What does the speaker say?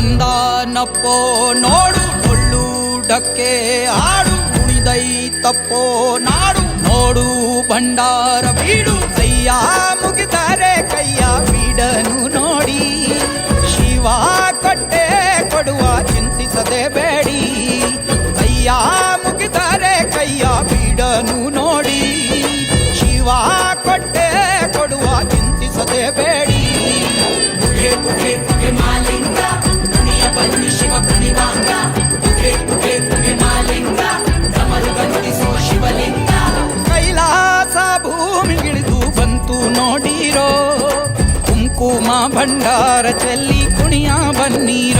ಬಂದಾನಪ್ಪೋ ನೋಡು ಡೊಳ್ಳುಡಕ್ಕೆ ಆಡು ಕುಣಿದೈತಪ್ಪೋ ನಾಡು ನೋಡು ಭಂಡಾರ ಬೀಡು ಕೈಯ ಮುಗಿದರೆ ಕೈಯ ಬೀಡನು ನೋಡಿ ಶಿವ ಕೊಟ್ಟೆ ಕೊಡುವ ಚಿಂತಿಸದೆ ಬೇಡಿ ಕೈಯ ಮುಗಿದರೆ ಕೈಯ ಬೀಡನು ನೋಡಿ ಶಿವ ಕೊಟ್ಟೆ ಕೊಡುವ ಚಿಂತಿಸದೆ ಬೇಡಿ ಪುಗೆ ಪುಗೆ ಪುಗೆ ಮಾಲಿಂಗ ಕುಣಿಯ ಬನ್ನಿ ಶಿವ ಕುಣಿವಾಂಗ ಪುಗೆ ಪುಗೆ ಪುಗೆ ಮಾಲಿಂಗ ಡಮರುಗ ನುಡಿಸೋ ಶಿವಲಿಂಗ ಕೈಲಾಸ ಭೂಮಿಗಿಳಿದು ಬಂತು ನೋಡಿರೋ ಕುಂಕುಮ ಭಂಡಾರ ಚೆಲ್ಲಿ ಕುಣಿಯ ಬನ್ನಿರೋ